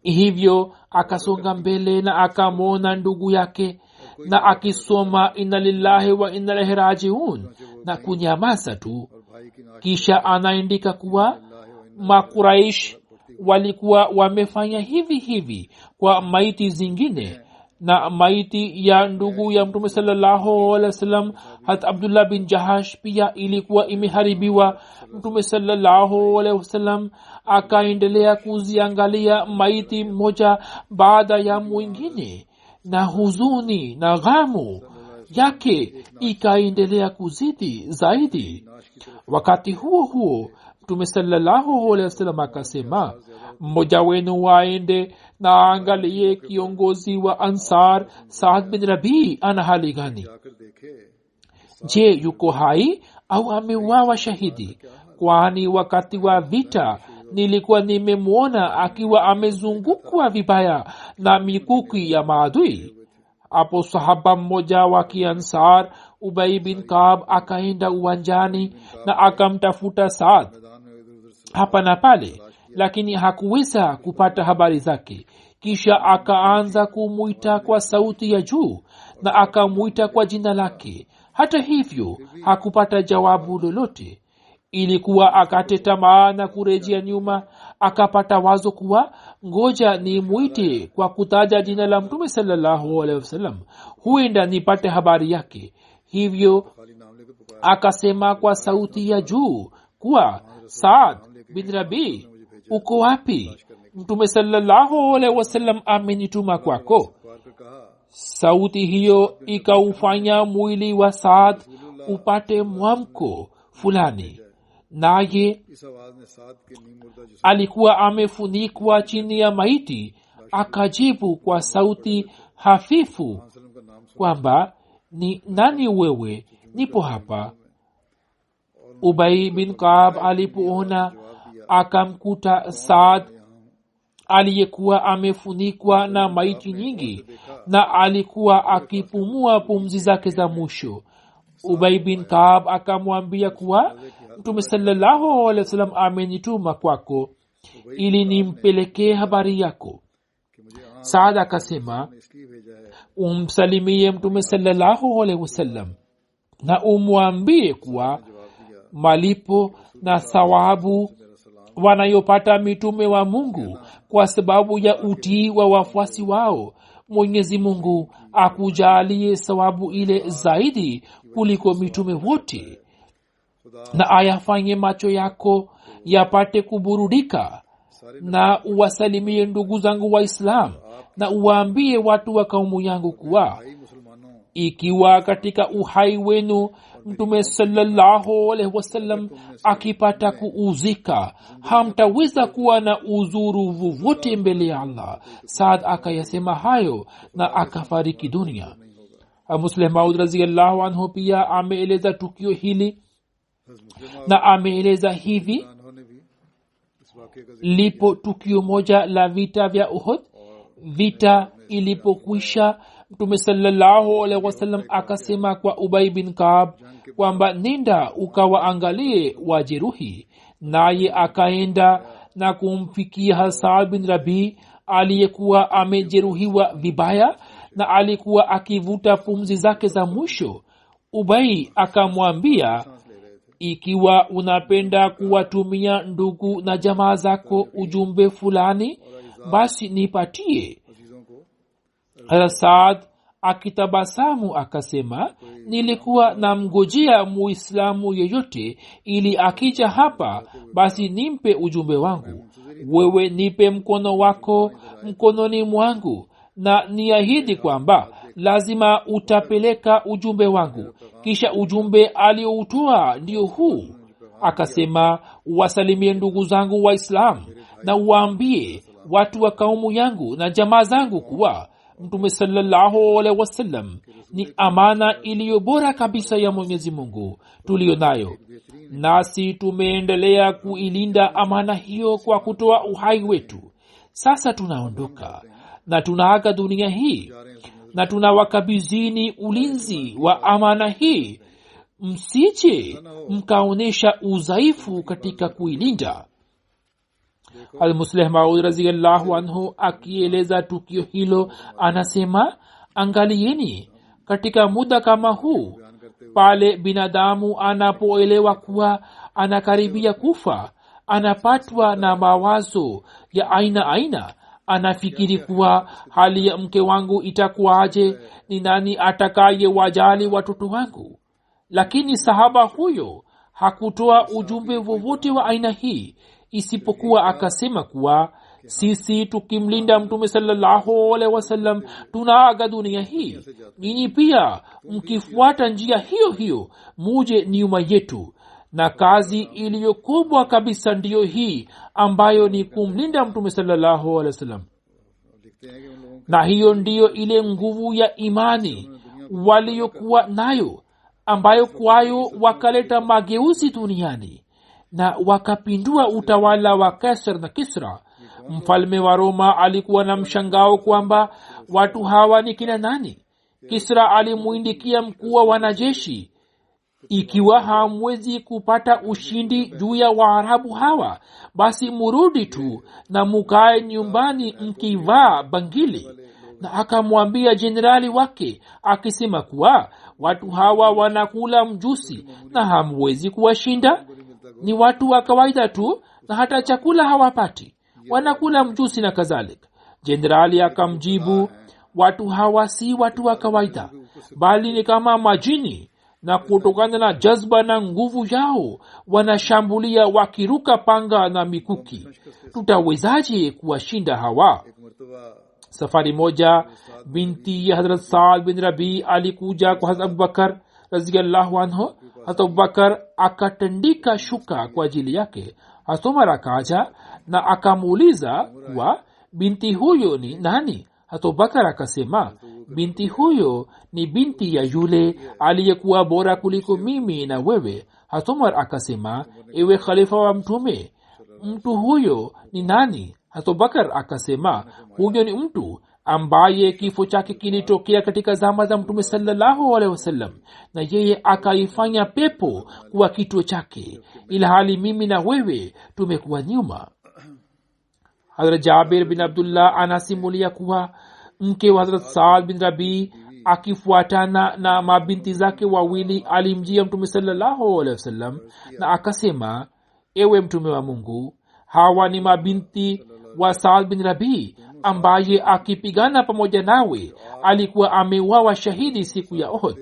Hivyo akasonga mbele na akamwona ndugu yake na akisoma inna lillahi wa inna ilaihi rajiun na kunyamaza tu. Kisha anaandika kuwa Makuraish walikuwa wamefanya hivi hivi kwa maiti zingine, na maiti ya ndugu ya Mtume sallallahu alaihi wasallam hat Abdullah bin Jahash pia ilikuwa imeharibiwa. Mtume sallallahu alaihi wasallam akaendelea kuziangalia maiti moja baada ya mwingine, na huzuni na ghamu yake ikaendelea kuzidi zaidi. Wakati huo huo Mtume sallallahu alaihi wasallam akasema, mmoja wenu waende na angalie kiongozi wa Ansar Saad bin Rabi ana hali gani. Je, yuko hai au ameuawa shahidi? Kwani wakati wa vita nilikuwa nimemwona akiwa amezungukwa vibaya na mikuki ya maadui. Hapo sahaba mmoja wa Kiansar Ubay bin Kaab akaenda uwanjani na akamtafuta Saad hapa na pale, lakini hakuweza kupata habari zake. Kisha akaanza kumuita kwa sauti ya juu na akamuita kwa jina lake. Hata hivyo hakupata jawabu lolote. Ilikuwa akate tamaa na kurejea nyuma. Akapata wazo kuwa ngoja ni muite kwa kutaja jina la Mtume sallallahu alaihi wasallam, huenda nipate habari yake. Hivyo akasema kwa sauti ya juu kuwa, Saad bin Rabi, uko wapi? Mtume sallallahu alaihi wasallam amenituma kwako. Sauti hiyo ikaufanya mwili wa Saad upate mwamko fulani, naye alikuwa amefunikwa chini ya maiti. Akajibu kwa sauti hafifu kwamba, ni nani wewe? Nipo hapa. Ubay bin Kaab alipoona akamkuta Saad aliyekuwa amefunikwa na maiti nyingi na alikuwa akipumua pumzi zake za mwisho. Ubay bin Kaab akamwambia kuwa Mtume sallallahu alaihi wasallam amenituma kwako ili nimpelekee habari yako. Saad akasema, umsalimie Mtume sallallahu alaihi wasallam na umwambie kuwa malipo na thawabu wanayopata mitume wa Mungu kwa sababu ya utii wa wafuasi wao, Mwenyezi Mungu akujalie thawabu ile zaidi kuliko mitume wote, na ayafanye macho yako yapate kuburudika. Na uwasalimie ndugu zangu Waislamu na uwaambie watu wa kaumu yangu kuwa ikiwa katika uhai wenu Mtume sallallahu alaihi wasallam akipata kuuzika, hamtaweza kuwa na uzuru wowote mbele ya Allah. Saad akayasema hayo na akafariki dunia. Muslim Maud radhiyallahu anhu pia ameeleza tukio hili na ameeleza hivi: lipo tukio moja la vita vya Uhud. Vita ilipokwisha, Mtume sallallahu alaihi wasallam akasema kwa Ubay bin Kaab kwamba nenda ukawaangalie wajeruhi. Naye akaenda na kumfikia Saad bin Rabi aliyekuwa amejeruhiwa vibaya na alikuwa akivuta pumzi zake za mwisho. Ubay akamwambia, ikiwa unapenda kuwatumia ndugu na jamaa zako ujumbe fulani, basi nipatie. Saad akitabasamu akasema, nilikuwa namngojea muislamu yeyote ili akija hapa basi nimpe ujumbe wangu. Wewe nipe mkono wako mkononi mwangu na niahidi kwamba lazima utapeleka ujumbe wangu. Kisha ujumbe alioutoa ndio huu. Akasema, wasalimie ndugu zangu Waislamu na uwaambie watu wa kaumu yangu na jamaa zangu kuwa Mtume sallallahu alaihi wasallam ni amana iliyo bora kabisa ya Mwenyezi Mungu tuliyo nayo, nasi tumeendelea kuilinda amana hiyo kwa kutoa uhai wetu. Sasa tunaondoka na tunaaga dunia hii na tunawakabidhini ulinzi wa amana hii msije mkaonesha udhaifu katika kuilinda. Al-Musleh Maud radhiyallahu anhu akieleza tukio hilo anasema, angalieni katika muda kama huu, pale binadamu anapoelewa kuwa anakaribia kufa, anapatwa na mawazo ya aina aina. Anafikiri kuwa hali ya mke wangu itakuwaje, ni nani atakaye wajali watoto wangu. Lakini sahaba huyo hakutoa ujumbe wowote wa aina hii, isipokuwa akasema kuwa sisi tukimlinda Mtume sallallahu alaihi wasallam tunaaga dunia hii. Ninyi pia mkifuata njia hiyo hiyo muje nyuma yetu, na kazi iliyokubwa kabisa ndiyo hii ambayo ni kumlinda Mtume sallallahu alaihi wasallam. Na hiyo ndiyo ile nguvu ya imani waliokuwa nayo, ambayo kwayo wakaleta mageuzi duniani na wakapindua utawala wa Kaisar na Kisra. Mfalme wa Roma alikuwa na mshangao kwamba watu hawa ni kina nani. Kisra alimuindikia mkuu wa wanajeshi, ikiwa hamwezi kupata ushindi juu ya Waarabu hawa, basi murudi tu na mukae nyumbani mkivaa bangili. Na akamwambia jenerali wake akisema kuwa watu hawa wanakula mjusi na hamwezi kuwashinda. Ni watu wa kawaida tu na hata chakula hawapati, wanakula mjusi na kadhalika. Jenerali akamjibu, watu hawa si watu wa kawaida, bali ni kama majini, na kutokana na jazba na nguvu yao wanashambulia wakiruka panga na mikuki. Tutawezaje kuwashinda hawa? Safari moja binti ya Hazrat Saad bin Rabi alikuja kwa Hazrat Abubakar radhiyallahu anhu. Hazrat Abubakar akatandika shuka kwa ajili yake. Hazrat Umar akaja na akamuuliza kuwa binti huyo ni nani. Hazrat Abubakar akasema, binti huyo ni binti ya yule aliyekuwa bora kuliko mimi na wewe. Hazrat Umar akasema, ewe khalifa wa Mtume, mtu huyo ni nani? Hazrat Abubakar akasema, huyo ni mtu ambaye kifo chake kilitokea katika zama za Mtume sallallahu alaihi wasallam, na yeye akaifanya pepo kuwa kituo chake, ilhali mimi na wewe tumekuwa nyuma. Hazrat Jabir bin Abdullah anasimulia kuwa mke wa Hazrat Saad bin Rabi akifuatana na mabinti zake wawili alimjia Mtume sallallahu alaihi wasallam na akasema, ewe Mtume wa Mungu, hawa ni mabinti wa Saad bin Rabi ambaye akipigana pamoja nawe alikuwa ameuawa shahidi siku ya Uhud,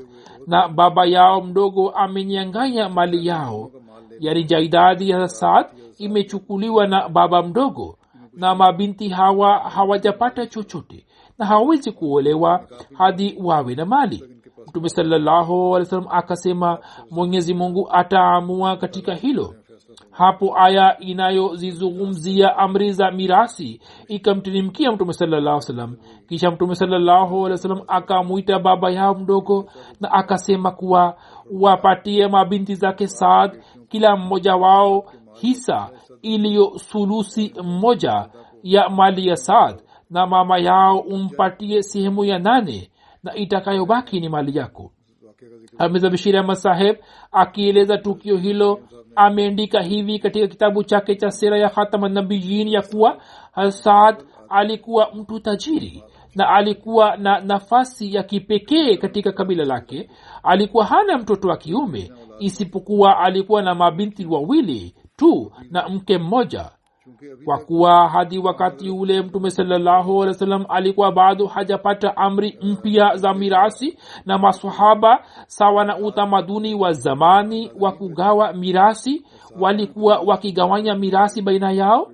na baba yao mdogo amenyang'anya mali yao, yani jaidadi ya Saad imechukuliwa na baba mdogo, na mabinti hawa hawajapata chochote na hawezi kuolewa hadi wawe na mali. Mtume sallallahu alaihi wasallam akasema, Mwenyezi Mungu ataamua katika hilo. Hapo aya inayozizungumzia amri za mirasi ikamteremkia Mtume sallallahu alaihi wasallam. Kisha Mtume sallallahu alaihi wasallam akamuita baba yao mdogo na akasema kuwa wapatie mabinti zake Saad kila mmoja wao hisa iliyo thuluthi moja ya mali ya Saad, na mama yao umpatie sehemu ya 8 na itakayobaki ni mali yako. Mirza Bashir Ahmad Saheb akieleza tukio hilo ameandika hivi katika kitabu chake cha Sira ya Khatam an-Nabiyyin ya kuwa Saad alikuwa mtu tajiri na alikuwa na nafasi ya kipekee katika kabila lake. Alikuwa hana mtoto wa kiume isipokuwa alikuwa na mabinti wawili tu na mke mmoja. Kwa kuwa hadi wakati ule Mtume sallallahu alaihi wasallam alikuwa bado hajapata amri mpya za mirasi, na maswahaba sawa na utamaduni wa zamani wa kugawa mirasi walikuwa wakigawanya mirasi baina yao,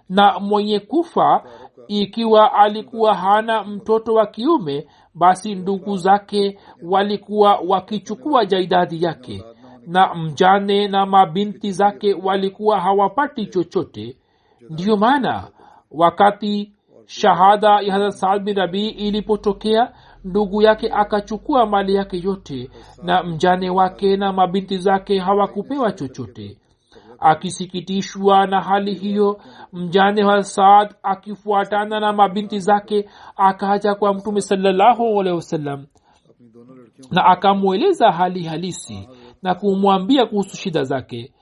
na mwenye kufa ikiwa alikuwa hana mtoto wa kiume, basi ndugu zake walikuwa wakichukua jaidadi yake, na mjane na mabinti zake walikuwa hawapati chochote. Ndiyo maana wakati shahada ya Hazrat Saad bin Rabi ilipotokea, ndugu yake akachukua mali yake yote na mjane wake na mabinti zake hawakupewa chochote. Akisikitishwa na hali hiyo, mjane wa Saad akifuatana na mabinti zake akaja kwa Mtume sallallahu alaihi wasallam na akamweleza hali halisi na kumwambia kuhusu shida zake.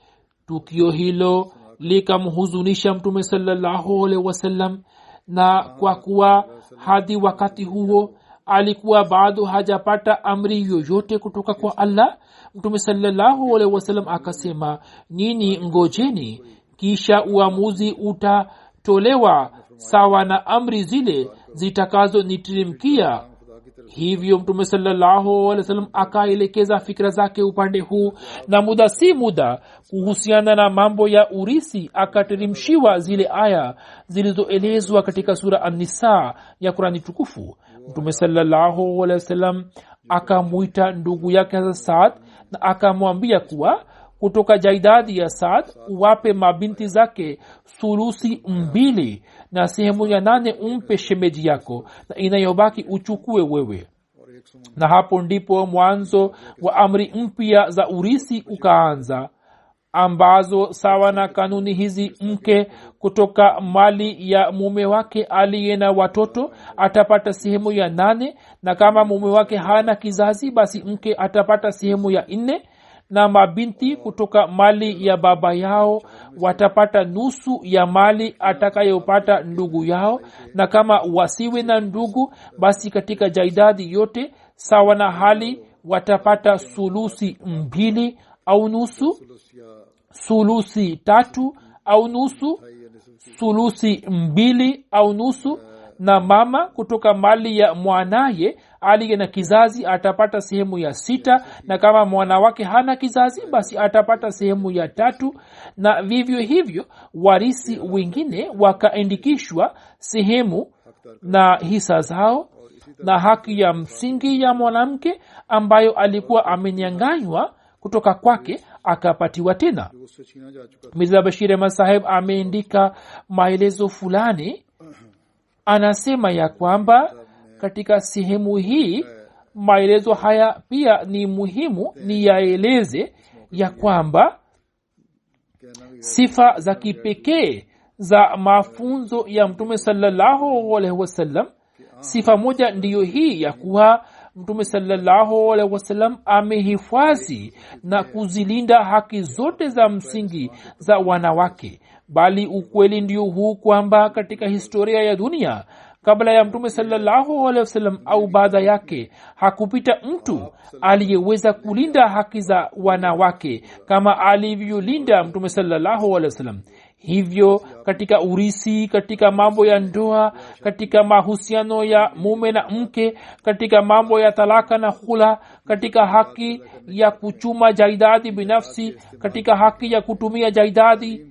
Tukio hilo likamhuzunisha Mtume sallallahu alaihi wasallam, na kwa kuwa hadi wakati huo alikuwa bado hajapata amri yoyote kutoka kwa Allah, Mtume sallallahu alaihi wasallam akasema, nyinyi ngojeni, kisha uamuzi utatolewa sawa na amri zile zitakazoniteremkia. Hivyo Mtume sallallahu alaihi wasallam akaelekeza fikra zake upande huu, na muda si muda kuhusiana na mambo ya urisi akateremshiwa zile aya zilizoelezwa katika sura An-Nisa ya Qur'ani tukufu. Mtume sallallahu alaihi wasallam akamuita ndugu yake Saad na akamwambia kuwa kutoka jaidadi ya Saad uwape mabinti zake sulusi 2 na sehemu ya 8 umpe shemeji yako, na inayobaki uchukue wewe. Na hapo ndipo mwanzo wa amri mpya za urisi ukaanza, ambazo sawa na kanuni hizi, mke kutoka mali ya mume wake aliye na watoto atapata sehemu ya 8, na kama mume wake hana kizazi basi mke atapata sehemu ya 4, na mabinti kutoka mali ya baba yao watapata nusu ya mali atakayopata ndugu yao, na kama wasiwe na ndugu basi katika jaidadi yote sawa na hali watapata sulusi 2 au nusu, sulusi 3 au nusu, sulusi 2 au nusu. Na mama kutoka mali ya mwanaye aliye na kizazi atapata sehemu ya 6, na kama mwana wake hana kizazi basi atapata sehemu ya 3. Na vivyo hivyo warisi wengine wakaandikishwa sehemu na hisa zao, na haki ya msingi ya mwanamke ambayo alikuwa amenyang'anywa kutoka kwake akapatiwa tena. Mirza Bashir Ahmad Sahib ameandika maelezo fulani. Anasema ya kwamba katika sehemu hii maelezo haya pia ni muhimu ni yaeleze ya kwamba sifa za kipekee za mafunzo ya Mtume sallallahu alaihi wasallam, sifa moja ndiyo hii ya kuwa Mtume sallallahu alaihi wasallam amehifadhi na kuzilinda haki zote za msingi za wanawake. Bali ukweli ndio huu kwamba katika historia ya dunia kabla ya Mtume sallallahu alaihi wasallam au baada yake hakupita mtu aliyeweza kulinda haki za wanawake kama alivyolinda Mtume sallallahu alaihi wasallam. Hivyo katika urisi, katika mambo ya ndoa, katika mahusiano ya mume na mke, katika mambo ya talaka na khula, katika haki ya kuchuma jaidadi binafsi, katika haki ya kutumia jaidadi,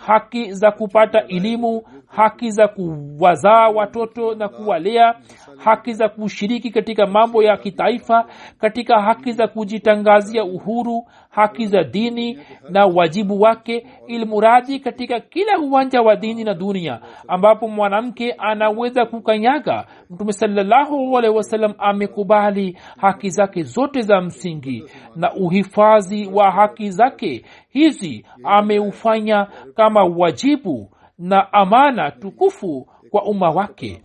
haki za kupata elimu, haki za kuwazaa watoto na kuwalea, haki za kushiriki katika mambo ya kitaifa, katika haki za kujitangazia uhuru, haki za dini na wajibu wake, ilmuradi katika kila uwanja wa dini na dunia ambapo mwanamke anaweza kukanyaga, Mtume sallallahu alaihi wasallam amekubali haki zake zote za msingi, na uhifadhi wa haki zake hizi ameufanya kama wajibu na amana tukufu kwa umma wake.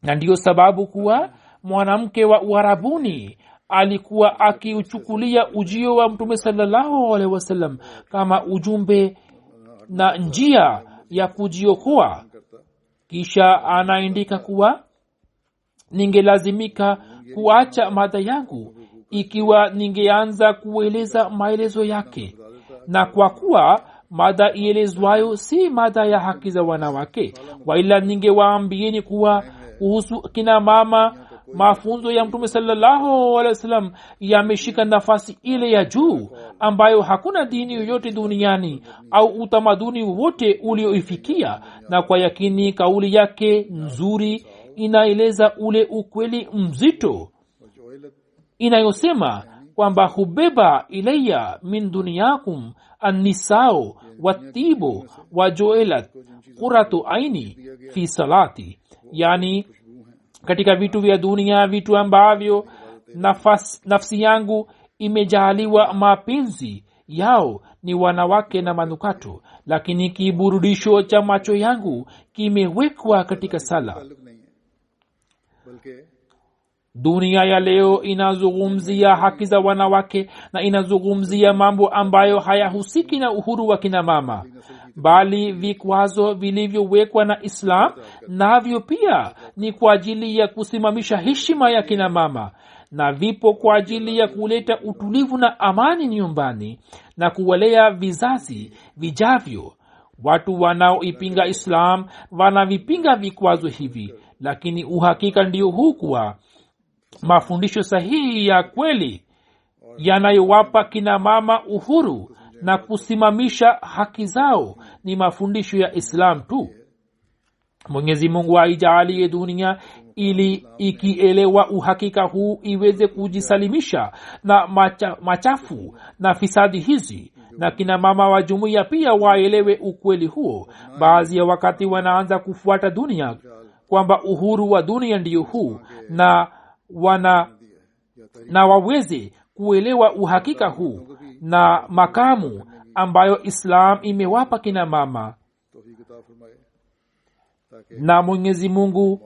Na ndiyo sababu kuwa mwanamke wa Uarabuni alikuwa akiuchukulia ujio wa Mtume sallallahu alaihi wasallam kama ujumbe na njia ya kujiokoa. Kisha anaandika kuwa ningelazimika kuacha mada yangu ikiwa ningeanza kueleza maelezo yake, na kwa kuwa mada ielezwayo si mada ya haki za wanawake, waila ningewaambieni kuwa kuhusu kina mama mafunzo ya Mtume sallallahu alaihi wasallam yameshika nafasi ile ya juu ambayo hakuna dini yoyote duniani au utamaduni wote ulioifikia. Na kwa yakini kauli yake nzuri inaeleza ule ukweli mzito inayosema kwamba hubeba ilayya min dunyakum an-nisao wat-tibu wa ju'ilat qurratu aini fi salati, yani katika vitu vya dunia, vitu ambavyo nafsi yangu imejaliwa mapenzi yao ni wanawake na manukato, lakini kiburudisho cha macho yangu kimewekwa katika sala. dunia ya leo inazungumzia haki za wanawake na inazungumzia mambo ambayo hayahusiki na uhuru wa kina mama, bali vikwazo vilivyowekwa na Islam navyo pia ni kwa ajili ya kusimamisha heshima ya kina mama, na vipo kwa ajili ya kuleta utulivu na amani nyumbani na kuwalea vizazi vijavyo. Watu wanaoipinga Islam wanavipinga vikwazo hivi, lakini uhakika ndio huu kuwa mafundisho sahihi ya kweli yanayowapa kina mama uhuru na kusimamisha haki zao ni mafundisho ya Islam tu. Mwenyezi Mungu aijalie dunia ili ikielewa uhakika huu iweze kujisalimisha na machafu na fisadi hizi, na kina mama wa jumuiya pia waelewe ukweli huo. Baadhi ya wakati wanaanza kufuata dunia kwamba uhuru wa dunia ndio huu, na waweze kuelewa uhakika huu na makamu ambayo Islam imewapa kina mama. Na Mwenyezi Mungu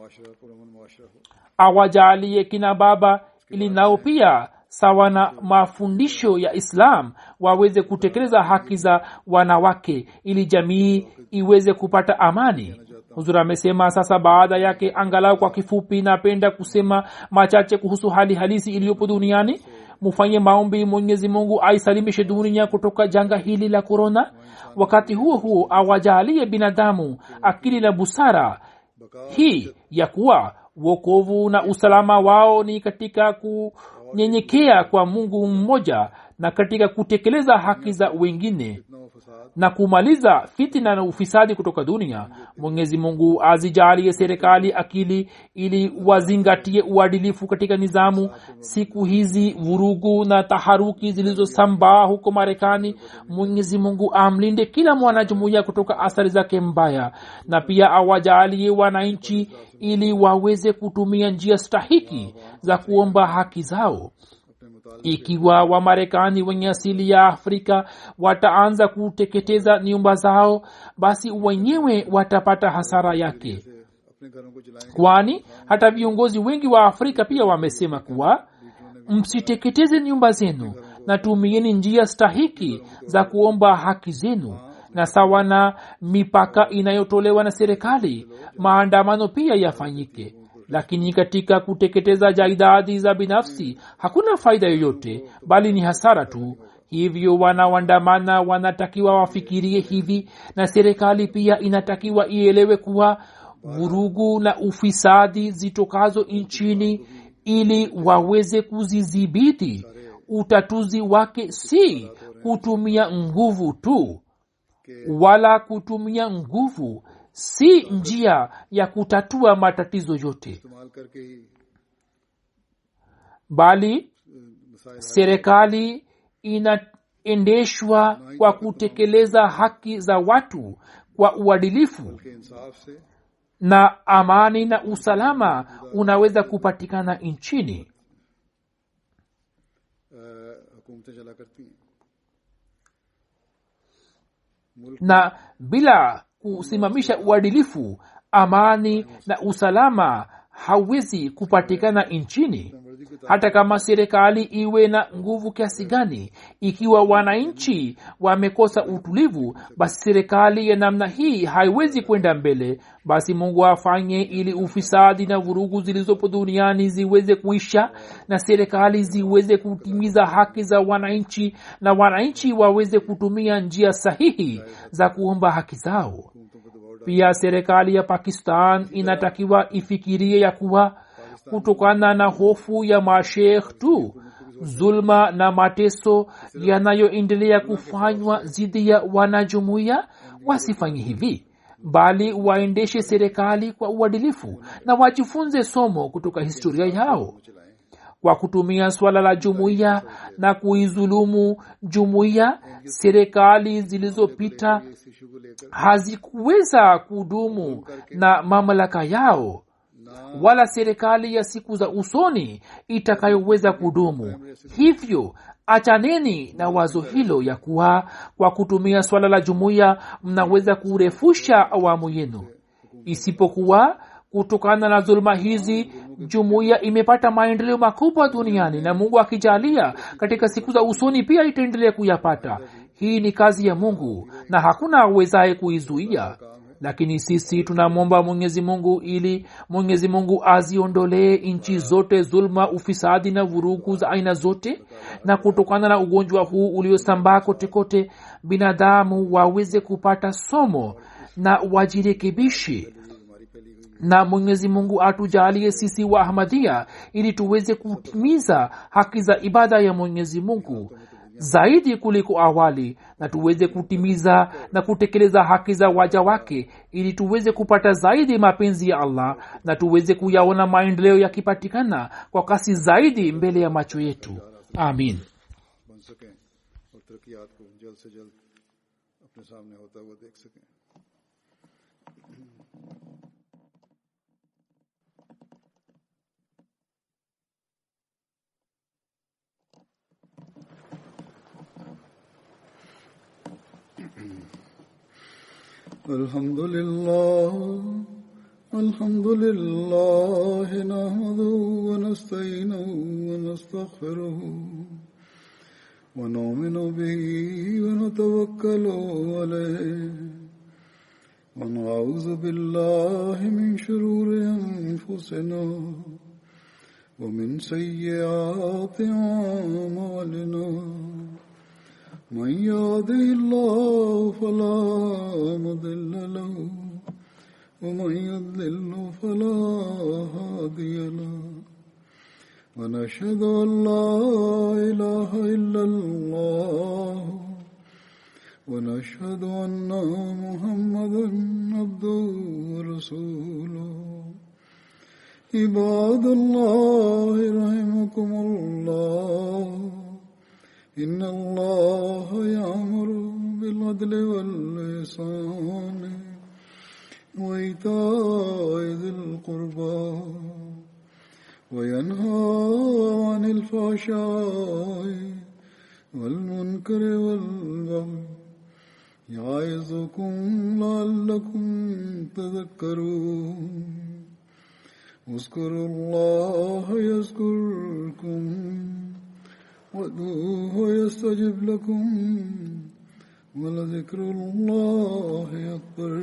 awajalie kina baba ili nao pia sawa na mafundisho ya Islam waweze kutekeleza haki za wanawake ili jamii iweze kupata amani. Huzur amesema sasa baada yake angalau kwa kifupi napenda kusema machache kuhusu hali halisi iliyopo duniani. Mufanye maombi Mwenyezi Mungu aisalimishe dunia kutoka janga hili la corona. Wakati huo huo awajalie binadamu akili na busara hii ya kuwa wokovu na usalama wao ni katika kunyenyekea kwa Mungu mmoja na katika kutekeleza haki za wengine na kumaliza fitina na ufisadi kutoka dunia. Mwenyezi Mungu azijalie serikali akili ili wazingatie uadilifu katika nizamu. Siku hizi vurugu na taharuki zilizosambaa huko Marekani, Mwenyezi Mungu amlinde kila mwanajumuiya kutoka athari zake mbaya, na pia awajalie wananchi ili waweze kutumia njia stahiki za kuomba haki zao. Ikiwa Wamarekani wenye asili ya Afrika wataanza kuteketeza nyumba zao, basi wenyewe watapata hasara yake, kwani hata viongozi wengi wa Afrika pia wamesema kuwa msiteketeze nyumba zenu na tumieni njia stahiki za kuomba haki zenu. Na sawa na mipaka inayotolewa na serikali, maandamano pia yafanyike, lakini katika kuteketeza jaidadi za binafsi hakuna faida yoyote, bali ni hasara tu. Hivyo wanaoandamana wanatakiwa wafikirie hivi, na serikali pia inatakiwa ielewe kuwa vurugu na ufisadi zitokazo nchini ili waweze kuzidhibiti, utatuzi wake si kutumia nguvu tu, wala kutumia nguvu si njia ya kutatua matatizo yote, bali serikali inaendeshwa kwa kutekeleza haki za watu kwa uadilifu, na amani na usalama unaweza kupatikana nchini. Na bila kusimamisha uadilifu, amani na usalama hauwezi kupatikana nchini. Hata kama serikali iwe na nguvu kiasi gani, ikiwa wananchi wamekosa utulivu, basi serikali ya namna hii haiwezi kwenda mbele. Basi Mungu afanye ili ufisadi na vurugu zilizopo duniani ziweze kuisha, na serikali ziweze kutimiza haki za wananchi, na wananchi waweze kutumia njia sahihi za kuomba haki zao. Pia serikali ya Pakistan inatakiwa ifikirie ya kuwa kutokana na hofu ya mashekh tu, zulma na mateso yanayoendelea kufanywa dhidi ya wanajumuiya, wasifanye hivi, bali waendeshe serikali kwa uadilifu na wajifunze somo kutoka historia yao. Kwa kutumia swala la jumuiya na kuizulumu jumuiya, serikali zilizopita hazikuweza kudumu na mamlaka yao, wala serikali ya siku za usoni itakayoweza kudumu. Hivyo achaneni na wazo hilo ya kuwa kwa kutumia swala la jumuiya mnaweza kurefusha awamu yenu, isipokuwa kutokana na dhulma hizi jumuiya imepata maendeleo makubwa duniani na Mungu akijalia katika siku za usoni pia itaendelea kuyapata. Hii ni kazi ya Mungu na hakuna awezaye kuizuia, lakini sisi tunamwomba Mwenyezi Mungu ili Mwenyezi Mungu aziondolee nchi zote dhulma, ufisadi na vurugu za aina zote, na kutokana na ugonjwa huu uliosambaa kote kote binadamu waweze kupata somo na wajirekebishe. Na Mwenyezi Mungu atujalie sisi wa Ahmadiyya ili tuweze kutimiza haki za ibada ya Mwenyezi Mungu zaidi kuliko awali, na tuweze kutimiza na kutekeleza haki za waja wake ili tuweze kupata zaidi mapenzi ya Allah na tuweze kuyaona maendeleo yakipatikana kwa kasi zaidi mbele ya macho yetu. Amin. الحمد لله نحمده ونستعينه ونستغفره ونؤمن به ونتوكل عليه ونعوذ بالله من شرور أنفسنا ومن سيئات أعمالنا من يهده الله فلا مضل له ومن يضلل فلا هادي له ونشهد أن لا إله إلا الله ونشهد أن محمدا عبده ورسوله عباد الله رحمكم الله إن الله يأمر بالعدل والإحسان وإيتاء ذي القربى وينهى عن الفحشاء والمنكر والبغي يعظكم لعلكم تذكرون اذكروا الله يذكركم وادعوه يستجب لكم ولذكر الله أكبر.